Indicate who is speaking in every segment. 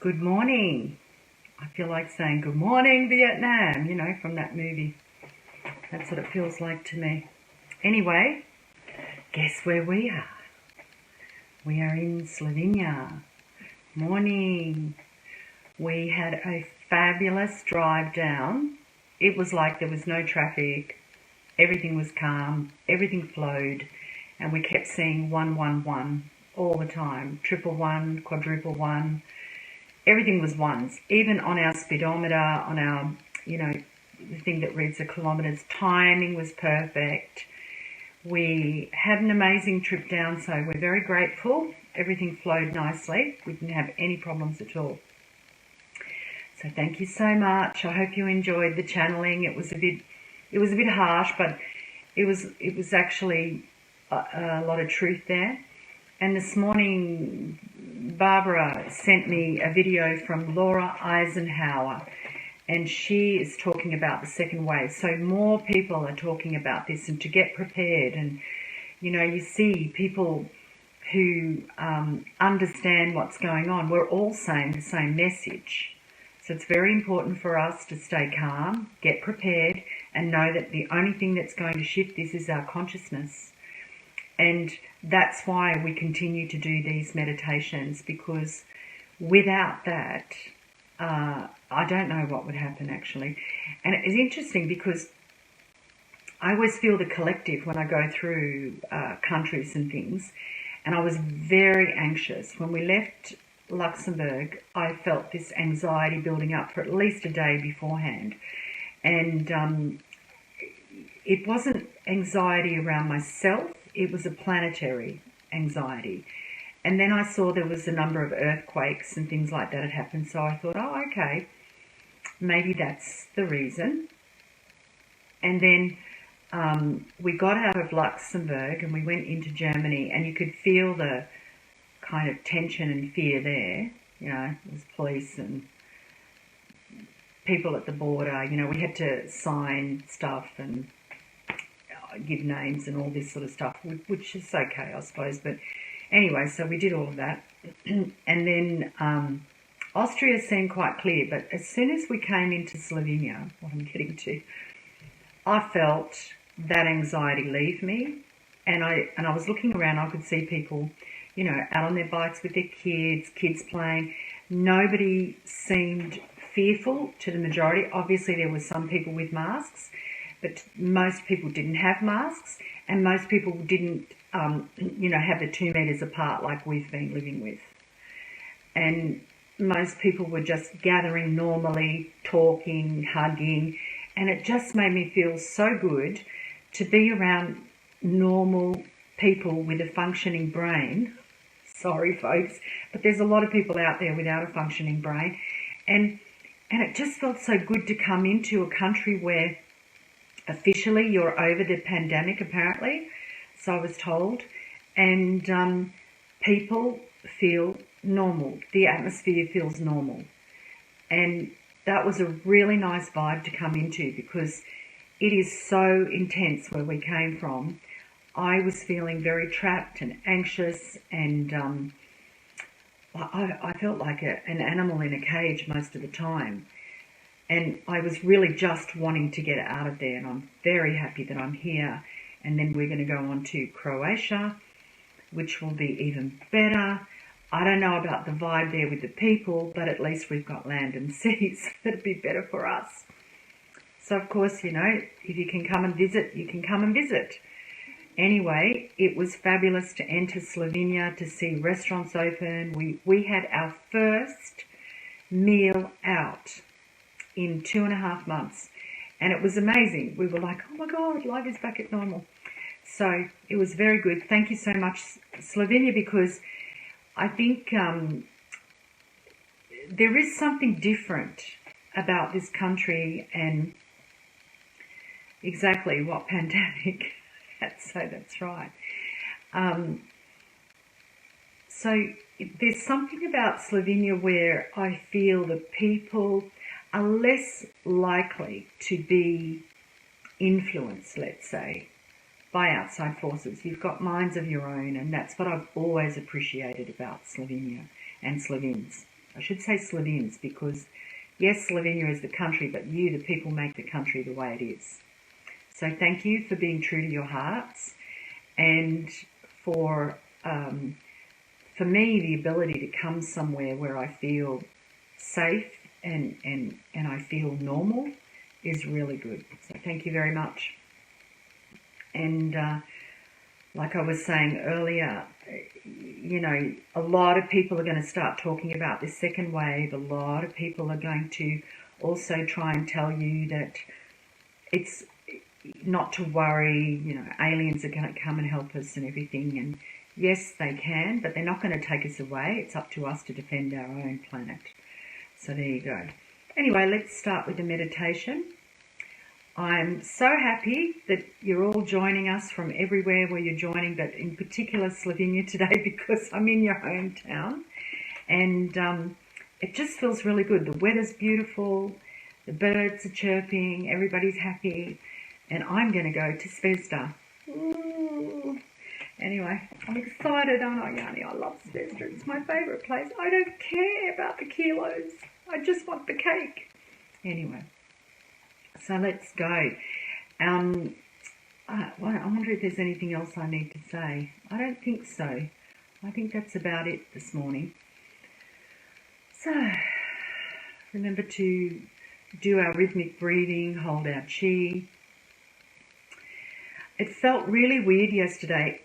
Speaker 1: Good morning. I feel like saying good morning Vietnam, you know, from that movie. That's what it feels like to me. Anyway, guess where we are? We are in Slovenia. Morning. We had a fabulous drive down. It was like there was no traffic. Everything was calm. Everything flowed. And we kept seeing 111 all the time. Triple one, quadruple one. Everything was ones. Even on our speedometer, on our, the thing that reads the kilometres, timing was perfect. We had an amazing trip down, so we're very grateful. Everything flowed nicely. We didn't have any problems at all. So thank you so much. I hope you enjoyed the channeling. It was a bit harsh, but it was actually a lot of truth there. And this morning, Barbara sent me a video from Laura Eisenhower, and she is talking about the second wave. So more people are talking about this and to get prepared. And, you see people who understand what's going on. We're all saying the same message. So it's very important for us to stay calm, get prepared, and know that the only thing that's going to shift this is our consciousness. And that's why we continue to do these meditations, because without that, I don't know what would happen actually. And it's interesting because I always feel the collective when I go through countries and things, and I was very anxious. When we left Luxembourg, I felt this anxiety building up for at least a day beforehand. And it wasn't anxiety around myself, it was a planetary anxiety. And then I saw there was a number of earthquakes and things like that had happened, so I thought, oh, okay, maybe that's the reason. And then we got out of Luxembourg and we went into Germany, and you could feel the kind of tension and fear there. There was police and people at the border. We had to sign stuff and give names and all this sort of stuff, which is okay, I suppose. But anyway, so we did all of that. And then Austria seemed quite clear, but as soon as we came into Slovenia, what I'm getting to, I felt that anxiety leave me. And I was looking around, I could see people, out on their bikes with their kids playing. Nobody seemed fearful to the majority. Obviously, there were some people with masks, but most people didn't have masks, and most people didn't, have the 2 meters apart like we've been living with. And most people were just gathering normally, talking, hugging, and it just made me feel so good to be around normal people with a functioning brain. Sorry, folks, but there's a lot of people out there without a functioning brain. And it just felt so good to come into a country where officially you're over the pandemic, apparently, so I was told, and people feel normal. The atmosphere feels normal. And that was a really nice vibe to come into, because it is so intense where we came from. I was feeling very trapped and anxious, and I felt like an animal in a cage most of the time. And I was really just wanting to get out of there, and I'm very happy that I'm here. And then we're going to go on to Croatia, which will be even better. I don't know about the vibe there with the people, but at least we've got land and sea, so that'd be better for us. So of course, if you can come and visit, you can come and visit. Anyway, it was fabulous to enter Slovenia, to see restaurants open. We had our first meal out in 2.5 months, and it was amazing. We were like, oh my God, life is back at normal. So it was very good. Thank you so much, Slovenia, because I think there is something different about this country, and exactly what pandemic. That's right. So there's something about Slovenia where I feel that people are less likely to be influenced, let's say, by outside forces. You've got minds of your own, and that's what I've always appreciated about Slovenia and Slovenes. I should say Slovenes because, yes, Slovenia is the country, but you, the people, make the country the way it is. So thank you for being true to your hearts, and for me, the ability to come somewhere where I feel safe and I feel normal is really good. So thank you very much. And like I was saying earlier, you know, a lot of people are going to start talking about this second wave. A lot of people are going to also try and tell you that it's not to worry, you know, aliens are going to come and help us and everything. And yes, they can, but they're not going to take us away. It's up to us to defend our own planet. So there you go. Anyway, let's start with the meditation. I'm so happy that you're all joining us from everywhere where you're joining, but in particular Slovenia today because I'm in your hometown. And it just feels really good. The weather's beautiful, the birds are chirping, everybody's happy, and I'm going to go to Zvezda. Ooh. Anyway, I'm excited, aren't I, Yanni? I love Zvezda. It's my favourite place. I don't care about the kilos. I just want the cake. Anyway, so let's go. I wonder if there's anything else I need to say. I don't think so. I think that's about it this morning. So, remember to do our rhythmic breathing, hold our chi. It felt really weird yesterday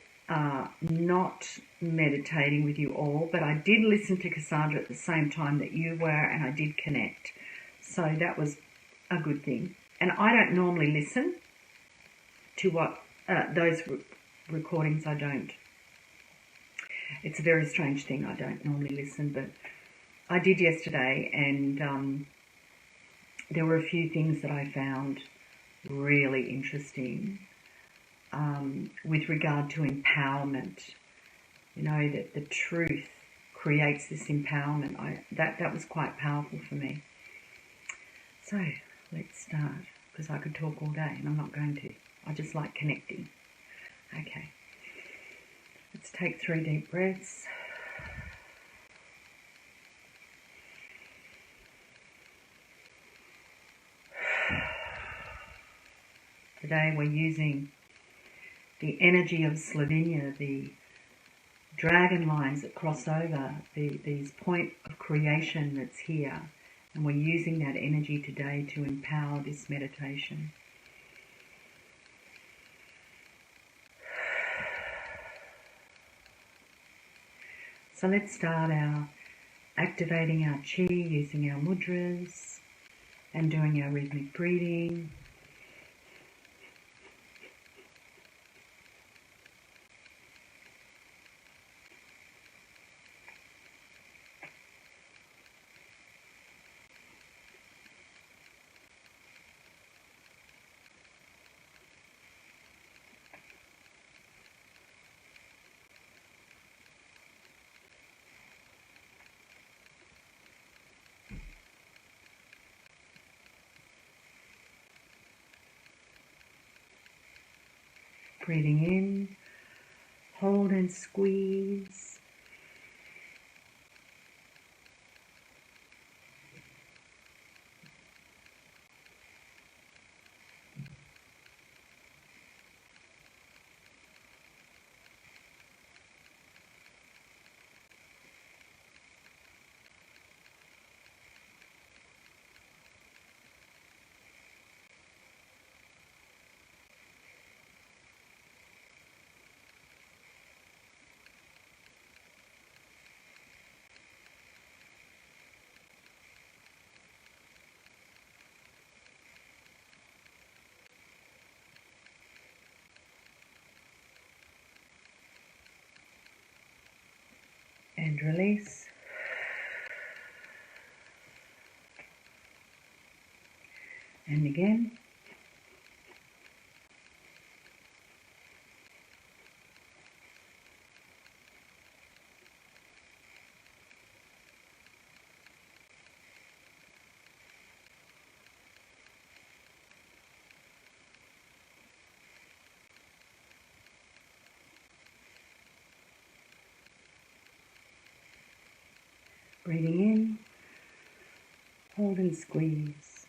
Speaker 1: not meditating with you all, but I did listen to Kassandra at the same time that you were, and I did connect. So that was a good thing. And I don't normally listen to what those recordings. I don't. It's a very strange thing. I don't normally listen, but I did yesterday, and there were a few things that I found really interesting with regard to empowerment. You know, that the truth creates this empowerment. That was quite powerful for me. So let's start, because I could talk all day, and I'm not going to. I just like connecting. Okay. Let's take 3 deep breaths. Today we're using the energy of Slovenia, the dragon lines that cross over, these point of creation that's here. And we're using that energy today to empower this meditation. So let's start activating our chi using our mudras and doing our rhythmic breathing. Breathing in, hold and squeeze. And release. And again. Breathing in, hold and squeeze.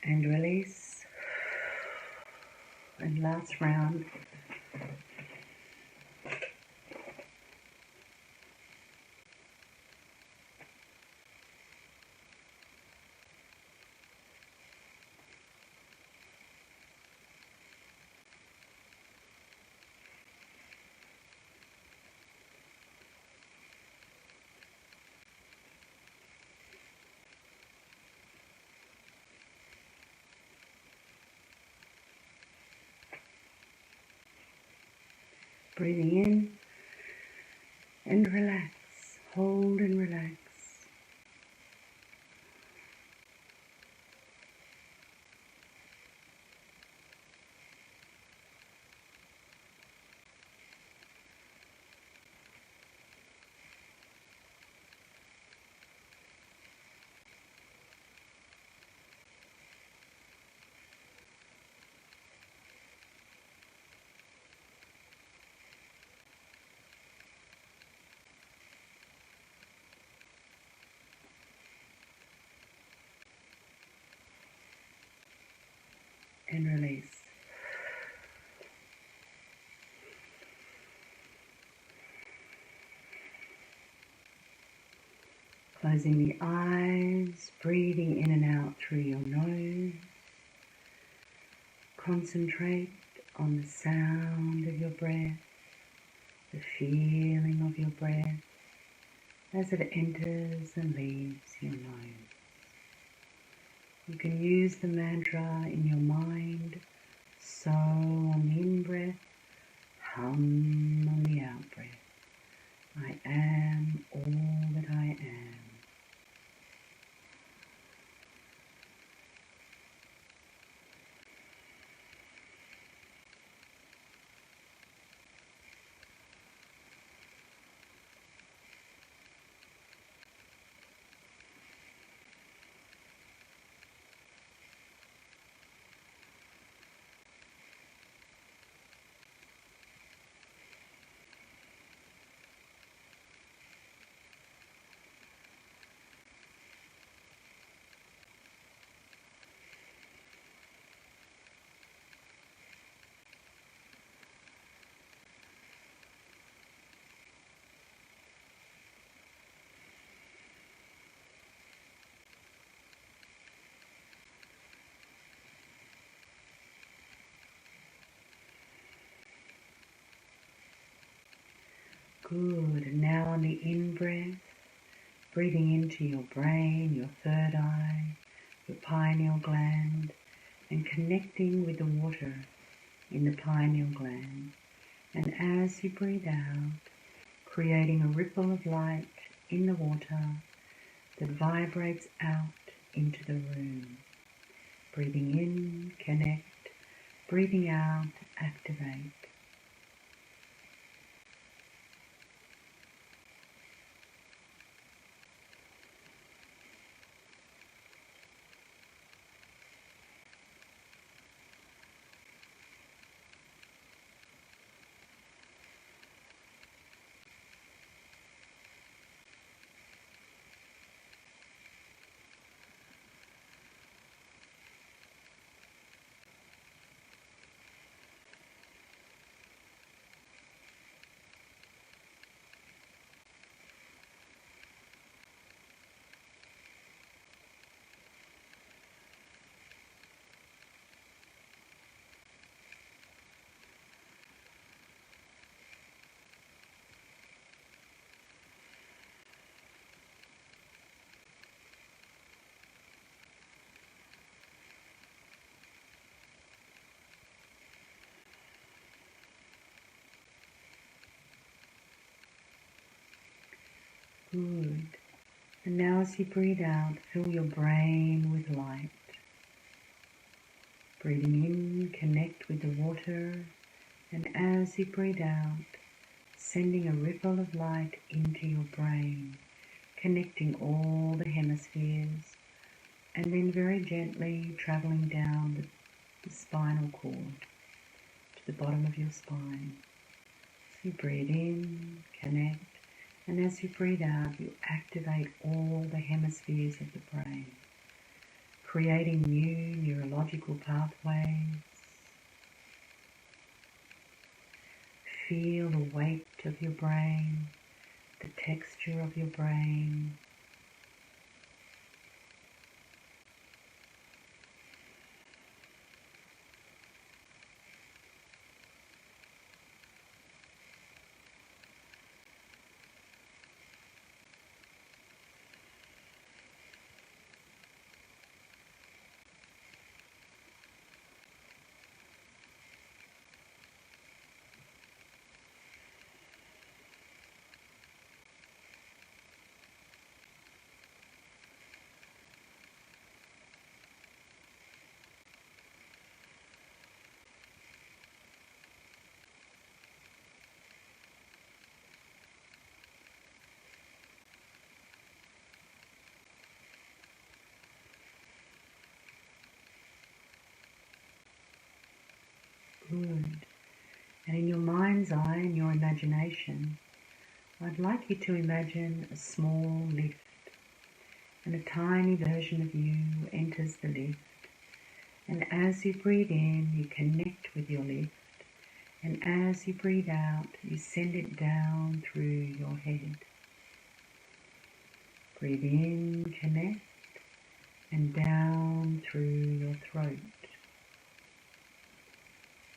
Speaker 1: And release. And last round. Breathing in and relax. Hold and relax. And release. Closing the eyes, breathing in and out through your nose. Concentrate on the sound of your breath, the feeling of your breath as it enters and leaves your nose. You can use the mantra in your mind, so on the in-breath, hum on the out-breath. I am all that I am. Good. Now on the in-breath, breathing into your brain, your third eye, your pineal gland, and connecting with the water in the pineal gland. And as you breathe out, creating a ripple of light in the water that vibrates out into the room. Breathing in, connect. Breathing out, activate. Good. And now as you breathe out, fill your brain with light. Breathing in, connect with the water, and as you breathe out, sending a ripple of light into your brain, connecting all the hemispheres, and then very gently traveling down the spinal cord to the bottom of your spine. So you breathe in, connect, and as you breathe out, you activate all the hemispheres of the brain, creating new neurological pathways. Feel the weight of your brain, the texture of your brain. Good. And in your mind's eye, in your imagination, I'd like you to imagine a small lift, and a tiny version of you enters the lift. And as you breathe in, you connect with your lift, and as you breathe out, you send it down through your head. Breathe in, connect, and down through your throat.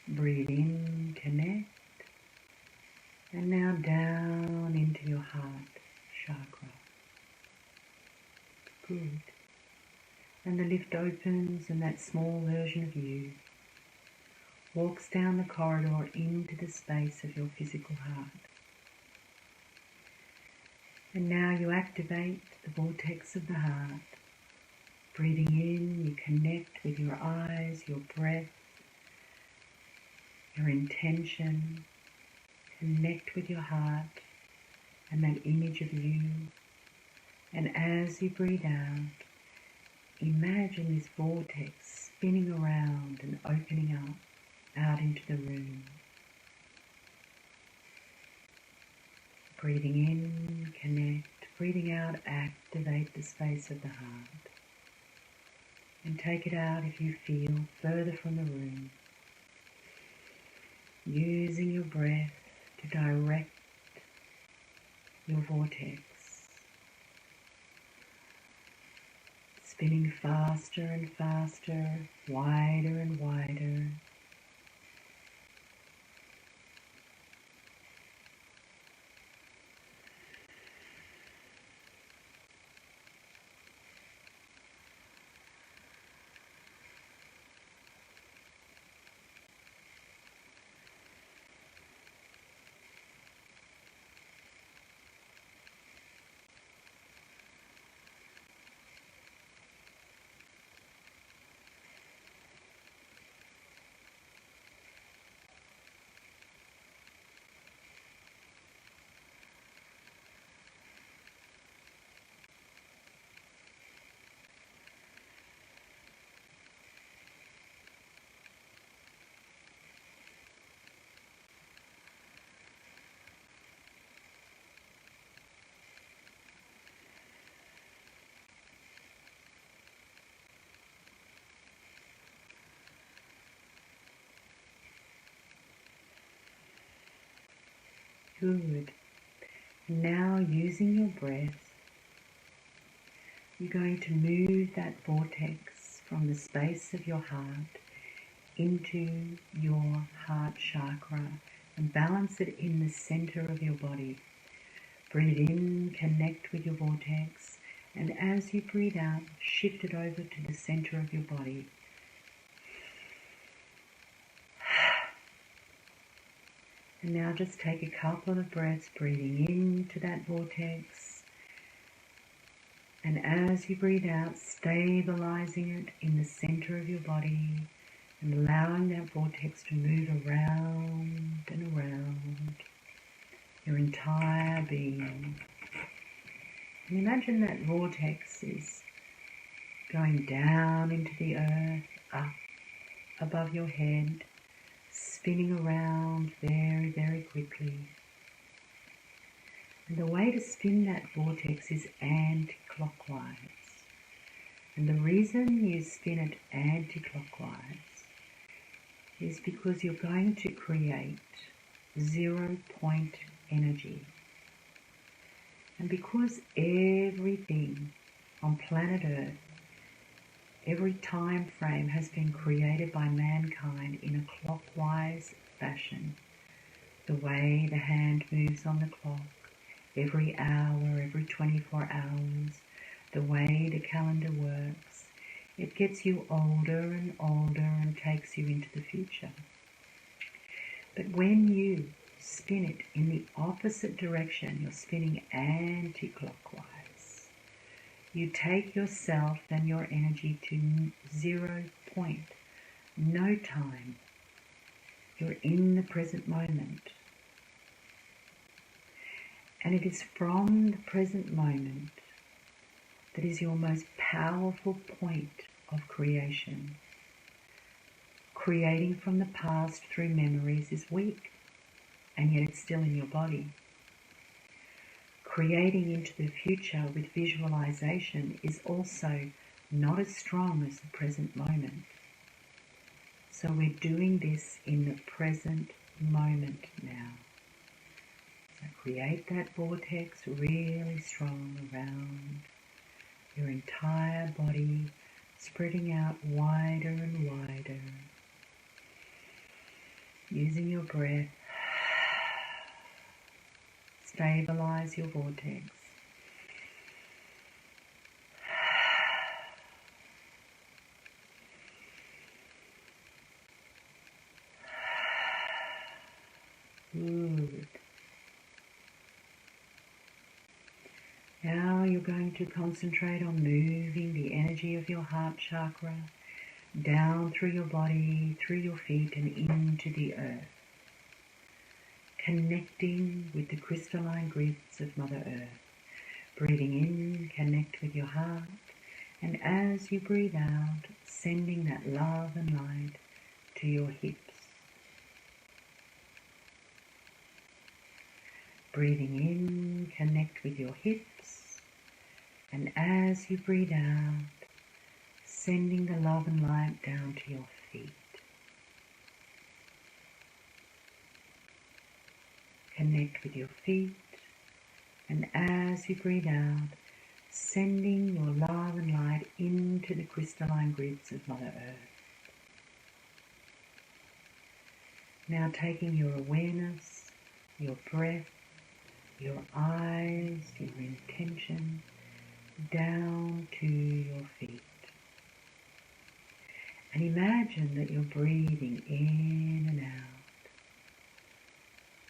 Speaker 1: Breathe in, connect, and now down into your heart chakra. Good. And the lift opens, and that small version of you walks down the corridor into the space of your physical heart. And now you activate the vortex of the heart. Breathing in, you connect with your eyes, your breath, your intention. Connect with your heart and that image of you. And as you breathe out, imagine this vortex spinning around and opening up out into the room. Breathing in, connect. Breathing out, activate the space of the heart. And take it out if you feel further from the room. Using your breath to direct your vortex. Spinning faster and faster, wider and wider. Good. Now, using your breath, you're going to move that vortex from the space of your heart into your heart chakra and balance it in the center of your body. Breathe in, connect with your vortex, and as you breathe out, shift it over to the center of your body. And now just take a couple of breaths, breathing into that vortex And as you breathe out, stabilizing it in the center of your body and allowing that vortex to move around and around your entire being. And imagine that vortex is going down into the earth, up above your head, spinning around very, very quickly. And the way to spin that vortex is anti-clockwise. And the reason you spin it anti-clockwise is because you're going to create 0-point energy. And because everything on planet Earth, every time frame has been created by mankind in a clockwise fashion, the way the hand moves on the clock, every hour, every 24 hours, the way the calendar works, it gets you older and older and takes you into the future. But when you spin it in the opposite direction, you're spinning anti-clockwise, you take yourself and your energy to 0 point, no time. You're in the present moment. And it is from the present moment that is your most powerful point of creation. Creating from the past through memories is weak, and yet it's still in your body. Creating into the future with visualization is also not as strong as the present moment. So we're doing this in the present moment now. So create that vortex really strong around your entire body, spreading out wider and wider. Using your breath, stabilize your vortex. Good. Now you're going to concentrate on moving the energy of your heart chakra down through your body, through your feet and into the earth. Connecting with the crystalline grids of Mother Earth. Breathing in, connect with your heart, and as you breathe out, sending that love and light to your hips. Breathing in, connect with your hips, and as you breathe out, sending the love and light down to your feet. Connect with your feet, and as you breathe out, sending your love and light into the crystalline grids of Mother Earth. Now taking your awareness, your breath, your eyes, your intention, down to your feet. And imagine that you're breathing in and out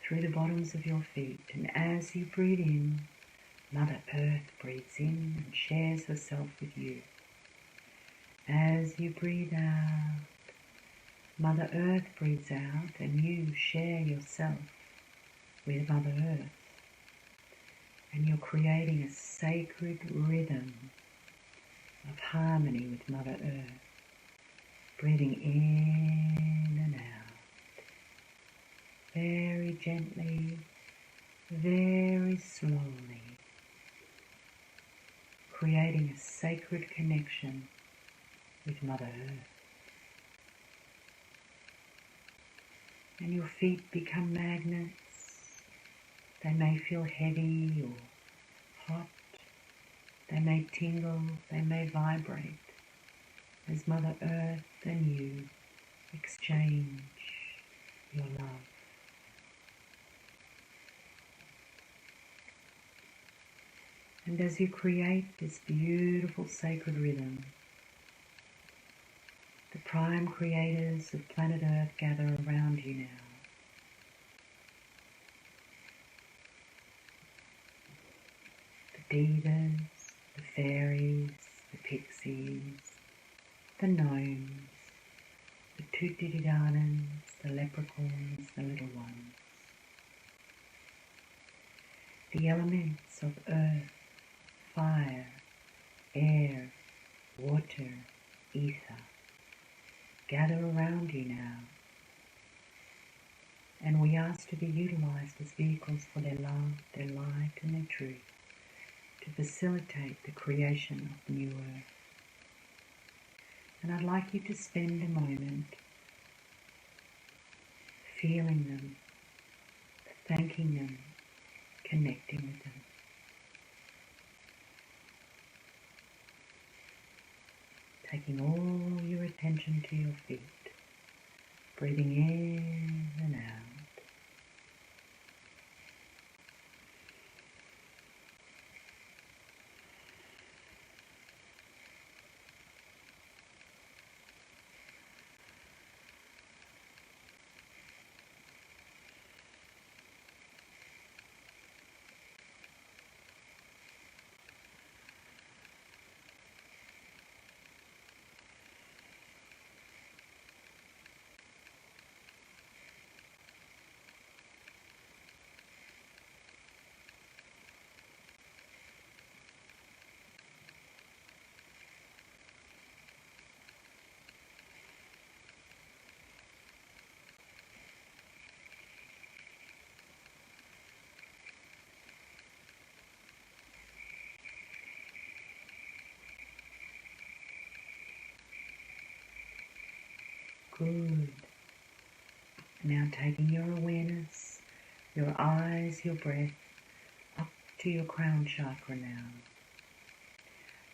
Speaker 1: through the bottoms of your feet. And as you breathe in, Mother Earth breathes in and shares herself with you. As you breathe out, Mother Earth breathes out and you share yourself with Mother Earth. And you're creating a sacred rhythm of harmony with Mother Earth. Breathing in and out. Very gently, very slowly. Creating a sacred connection with Mother Earth. And your feet become magnets. They may feel heavy or hot. They may tingle, they may vibrate as Mother Earth and you exchange your love. And as you create this beautiful sacred rhythm, the prime creators of planet Earth gather around you now. The devas, the fairies, the pixies, the gnomes, the toot-diddy-darnins, the leprechauns, the little ones. The elements of earth, fire, air, water, ether gather around you now, and we ask to be utilized as vehicles for their love, their light, and their truth to facilitate the creation of the new earth. And I'd like you to spend a moment feeling them, thanking them, connecting with them. Taking all your attention to your feet, breathing in and out. Good. Now taking your awareness, your eyes, your breath, up to your crown chakra now.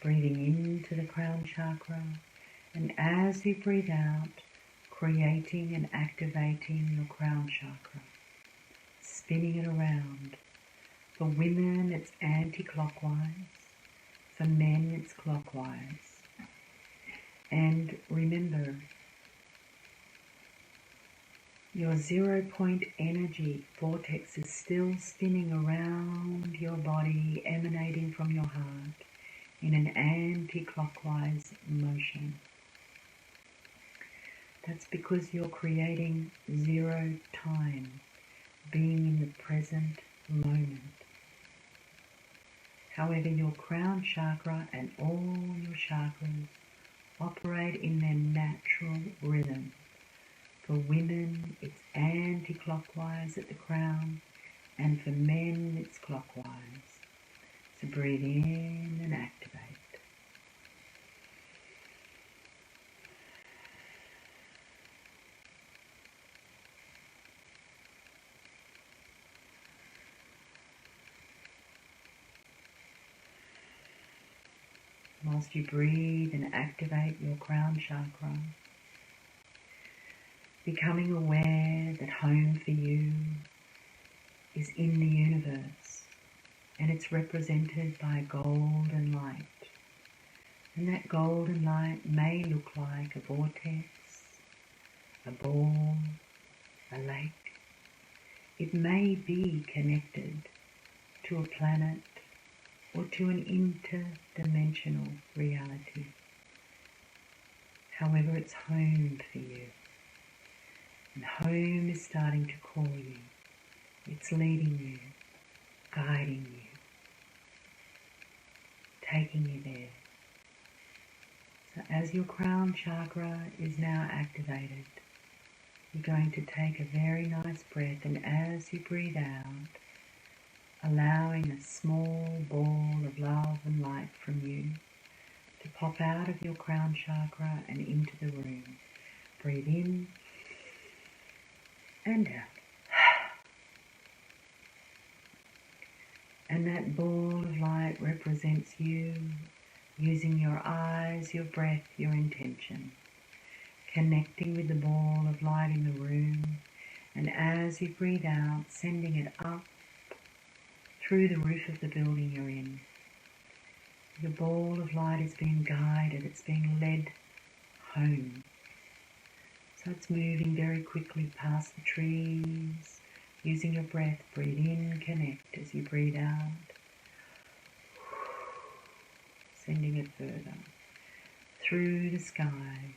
Speaker 1: Breathing into the crown chakra, and as you breathe out, creating and activating your crown chakra, spinning it around. For women, it's anti-clockwise. For men, it's clockwise. And remember, your 0-point energy vortex is still spinning around your body, emanating from your heart in an anti-clockwise motion. That's because you're creating 0 time, being in the present moment. However, your crown chakra and all your chakras operate in their natural rhythm. For women, it's anti-clockwise at the crown, and for men, it's clockwise. So breathe in and activate. Whilst you breathe and activate your crown chakra, becoming aware that home for you is in the universe, and it's represented by golden light. And that golden light may look like a vortex, a ball, a lake. It may be connected to a planet or to an interdimensional reality. However, it's home for you. And home is starting to call you. It's leading you, guiding you, taking you there. So as your crown chakra is now activated, you're going to take a very nice breath, and as you breathe out, allowing a small ball of love and light from you to pop out of your crown chakra and into the room. Breathe in and out. And that ball of light represents you using your eyes, your breath, your intention, connecting with the ball of light in the room, and as you breathe out, sending it up through the roof of the building you're in. The ball of light is being guided, it's being led home. So it's moving very quickly past the trees. Using your breath, breathe in, connect as you breathe out. sending it further through the sky,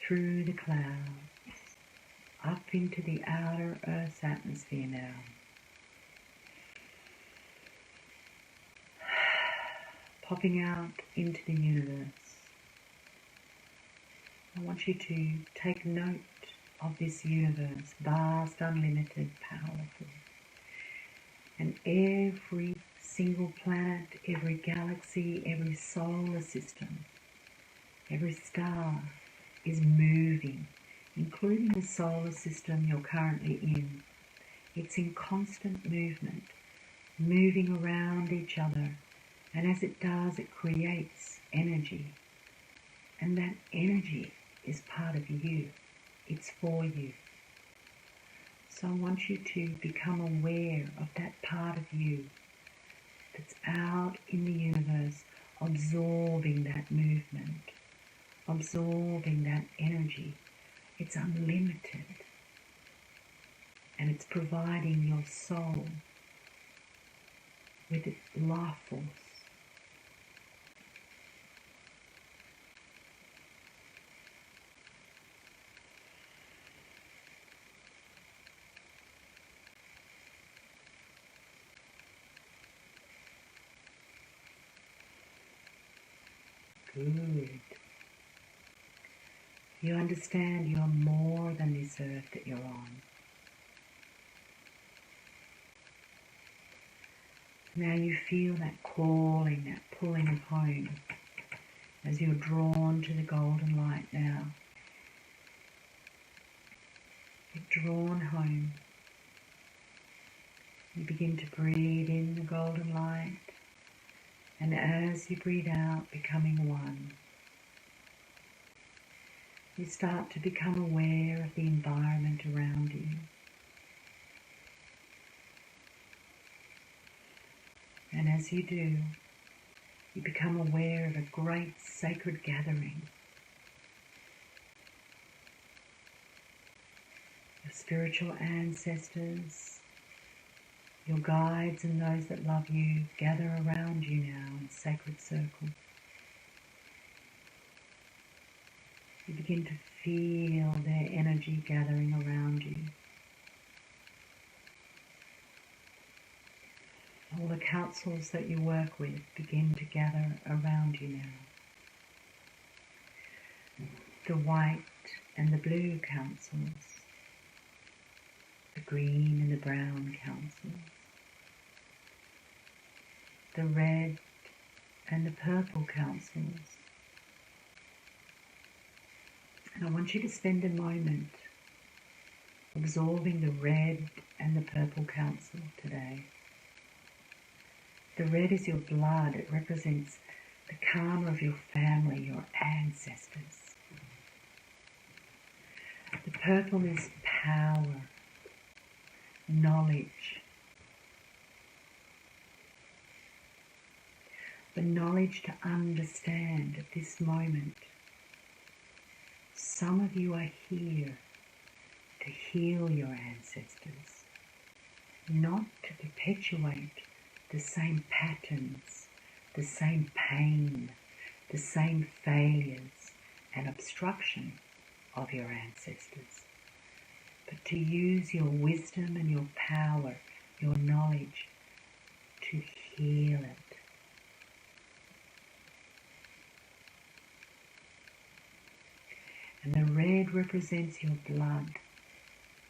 Speaker 1: through the clouds, up into the outer Earth's atmosphere now. Popping out into the universe. I want you to take note of this universe, vast, unlimited, powerful. And every single planet, every galaxy, every solar system, every star is moving, including the solar system you're currently in. It's in constant movement, moving around each other, and as it does, it creates energy. And that energy is part of you. It's for you. So I want you to become aware of that part of you that's out in the universe, absorbing that movement, absorbing that energy. It's unlimited, and it's providing your soul with its life force. Good. You understand you are more than this earth that you're on. Now you feel that calling, that pulling of home as you're drawn to the golden light now. You're drawn home. You begin to breathe in the golden light, and as you breathe out, becoming one, you start to become aware of the environment around you. And as you do, you become aware of a great sacred gathering. Your spiritual ancestors, your guides and those that love you gather around you now in a sacred circle. You begin to feel their energy gathering around you. All the councils that you work with begin to gather around you now. The white and the blue councils, the green and the brown councils, the red and the purple councils. And I want you to spend a moment absorbing the red and the purple council today. The red is your blood. It represents the karma of your family, your ancestors. The purple is power, knowledge. The knowledge to understand at this moment. Some of you are here to heal your ancestors, not to perpetuate the same patterns, the same pain, the same failures and obstruction of your ancestors, but to use your wisdom and your power, your knowledge, to heal it. And the red represents your blood,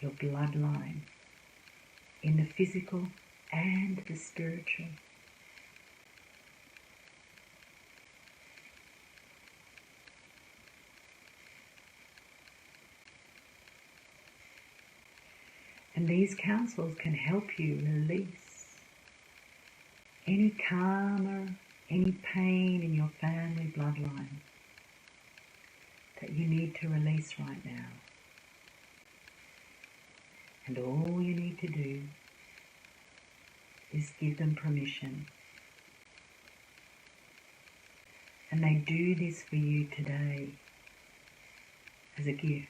Speaker 1: your bloodline, in the physical and the spiritual. And these councils can help you release any karma, any pain in your family bloodline that you need to release right now. And all you need to do is give them permission. And they do this for you today as a gift.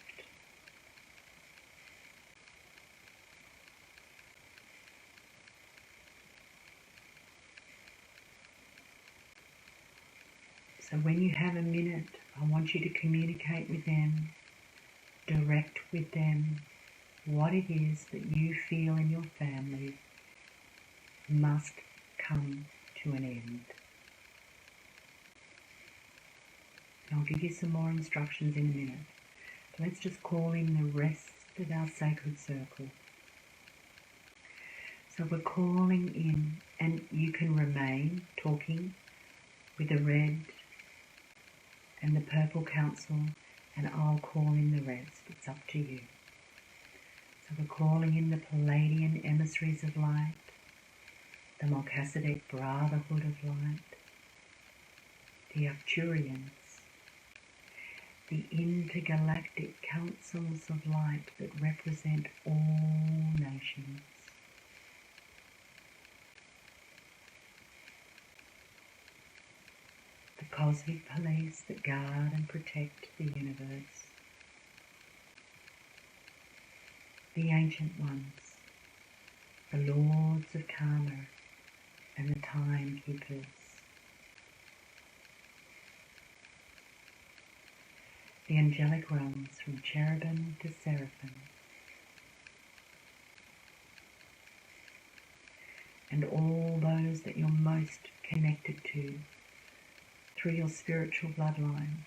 Speaker 1: So when you have a minute, I want you to communicate with them, direct with them what it is that you feel in your family must come to an end. And I'll give you some more instructions in a minute. But let's just call in the rest of our sacred circle. So we're calling in, and you can remain talking with the red and the purple council, and I'll call in the rest. It's up to you. So we're calling in the Palladian emissaries of light, the Melchizedek Brotherhood of Light, the Arcturians, the intergalactic councils of light that represent all nations, the cosmic police that guard and protect the universe, the ancient ones, the lords of karma and the timekeepers, the angelic realms from cherubim to seraphim, and all those that you're most connected to through your spiritual bloodline.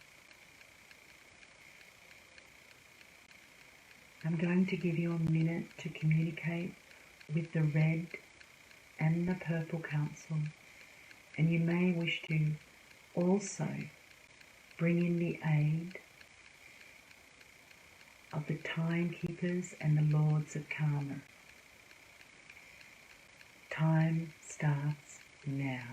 Speaker 1: I'm going to give you a minute to communicate with the red and the purple council, and you may wish to also bring in the aid of the timekeepers and the lords of karma. Time starts now.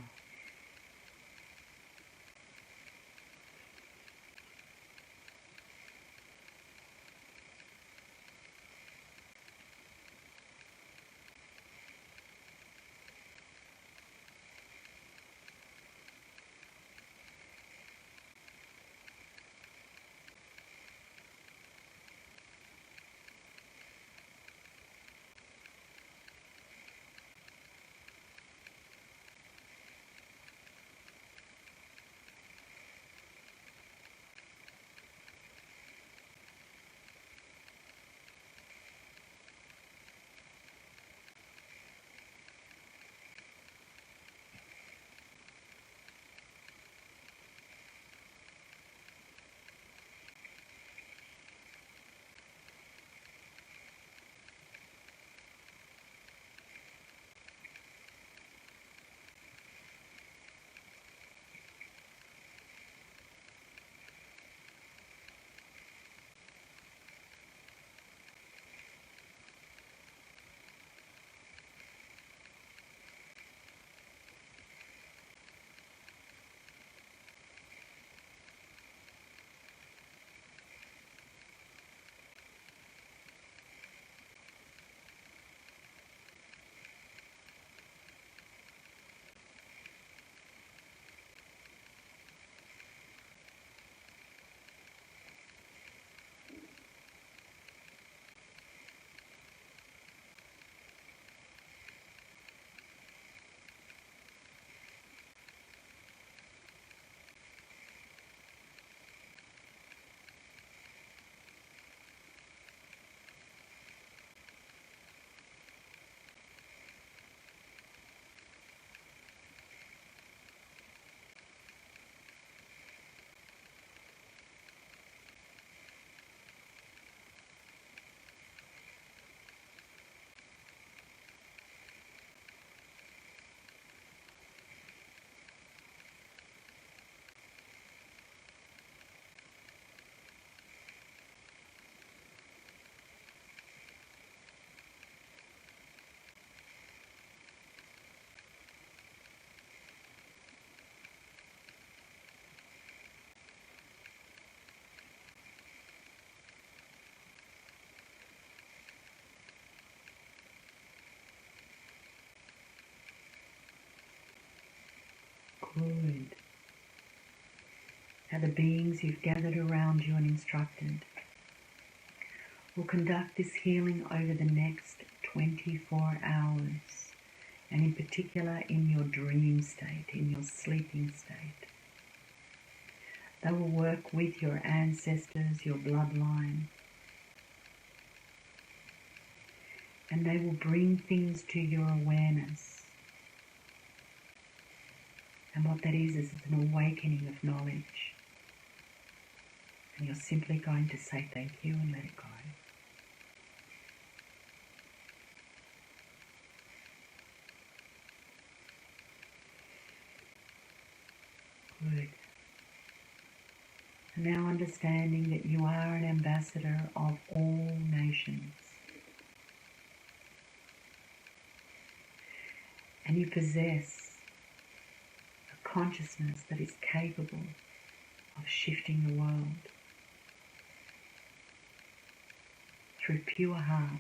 Speaker 1: Good. Now the beings you've gathered around you and instructed will conduct this healing over the next 24 hours, and in particular in your dream state, in your sleeping state. They will work with your ancestors, your bloodline. And they will bring things to your awareness. And what that is it's an awakening of knowledge. And you're simply going to say thank you and let it go. Good. And now understanding that you are an ambassador of all nations. And you possess a consciousness that is capable of shifting the world through pure heart.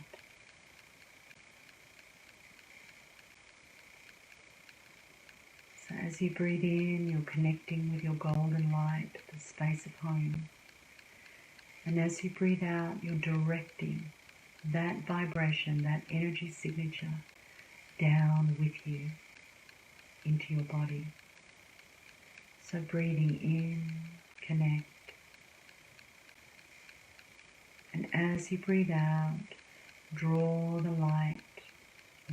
Speaker 1: So as you breathe in, you're connecting with your golden light, the space of home. And as you breathe out, you're directing that vibration, that energy signature down with you into your body. So breathing in, connect. And as you breathe out, draw the light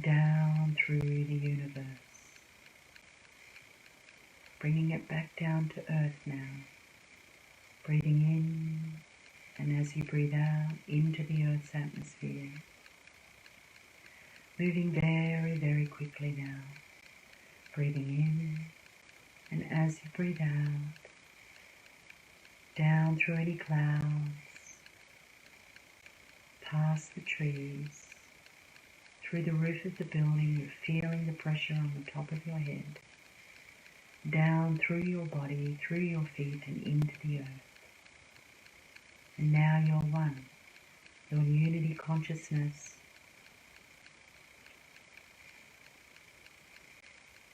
Speaker 1: down through the universe. Bringing it back down to earth now. Breathing in, and as you breathe out, into the earth's atmosphere. Moving very, very quickly now. Breathing in, and as you breathe out, down through any clouds, past the trees, through the roof of the building, you're feeling the pressure on the top of your head, down through your body, through your feet and into the earth. And now you're one, your unity consciousness,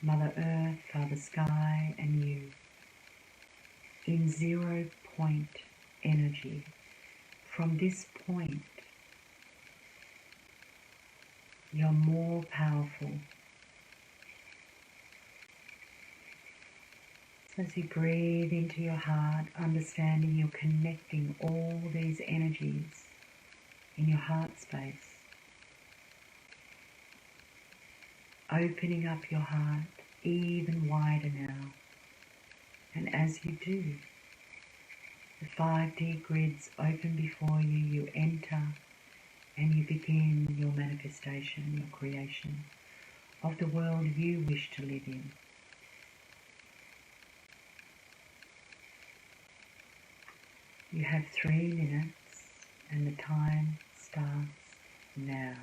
Speaker 1: Mother Earth, Father Sky and you, in 0 point energy. From this point, you're more powerful. So as you breathe into your heart, understanding you're connecting all these energies in your heart space, opening up your heart even wider now. And as you do, the 5D grids open before you, you enter and you begin your manifestation, your creation of the world you wish to live in. You have 3 minutes and the time starts now.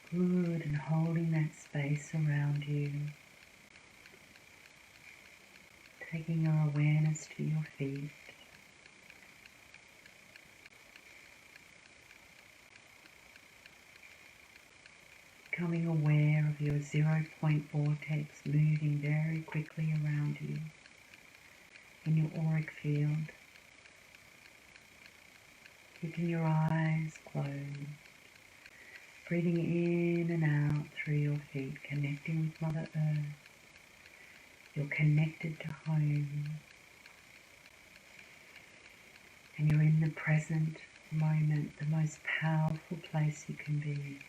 Speaker 1: Good, and holding that space around you. Taking your awareness to your feet. Becoming aware of your 0-point vortex moving very quickly around you in your auric field. Keeping your eyes closed. Breathing in and out through your feet, connecting with Mother Earth. You're connected to home. And you're in the present moment, the most powerful place you can be.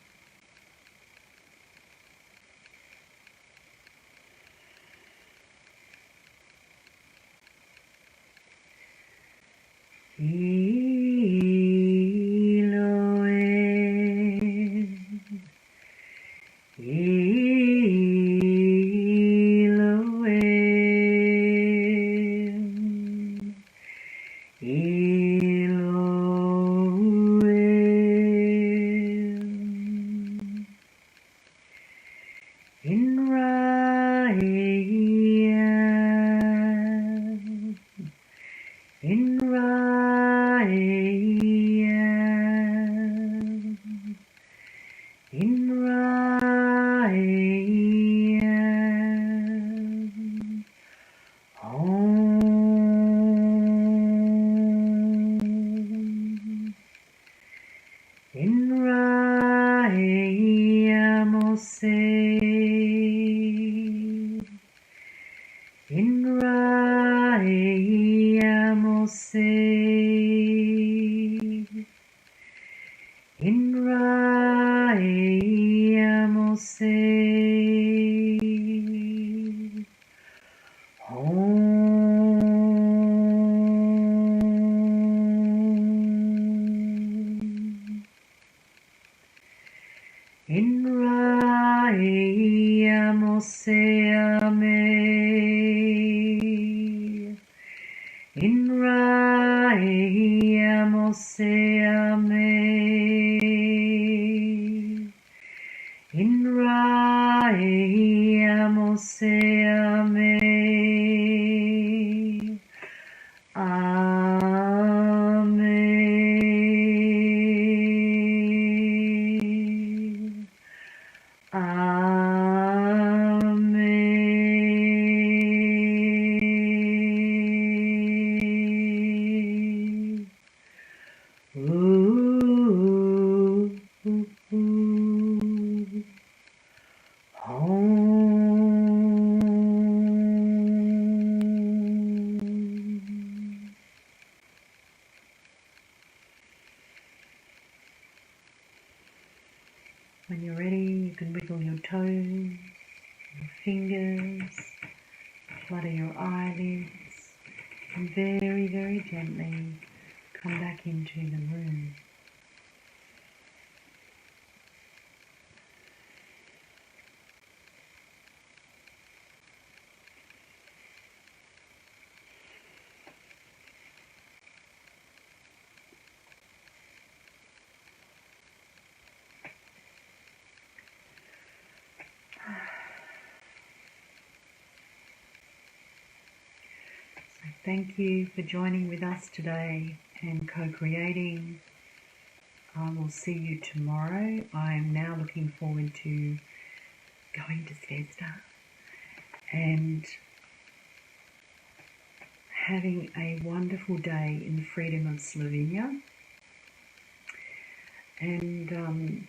Speaker 1: When you're ready, you can wiggle your toes, your fingers, flutter your eyelids, and very, very gently come back into the room. Thank you for joining with us today and co-creating. I will see you tomorrow. I am now looking forward to going to Zvezda and having a wonderful day in the freedom of Slovenia. And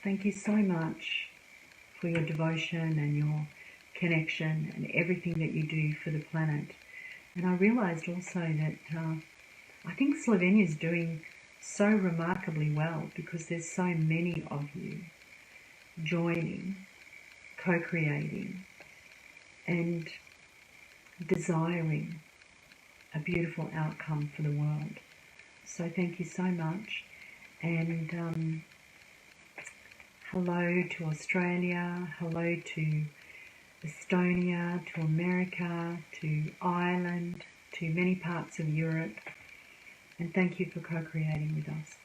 Speaker 1: thank you so much for your devotion and your connection and everything that you do for the planet. And I realised also that I think Slovenia is doing so remarkably well because there's so many of you joining, co-creating and desiring a beautiful outcome for the world. So thank you so much, and hello to Australia, hello to Estonia, to America, to Ireland, to many parts of Europe, and thank you for co-creating with us.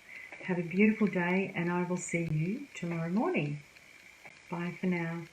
Speaker 1: Have a beautiful day, and I will see you tomorrow morning. Bye for now.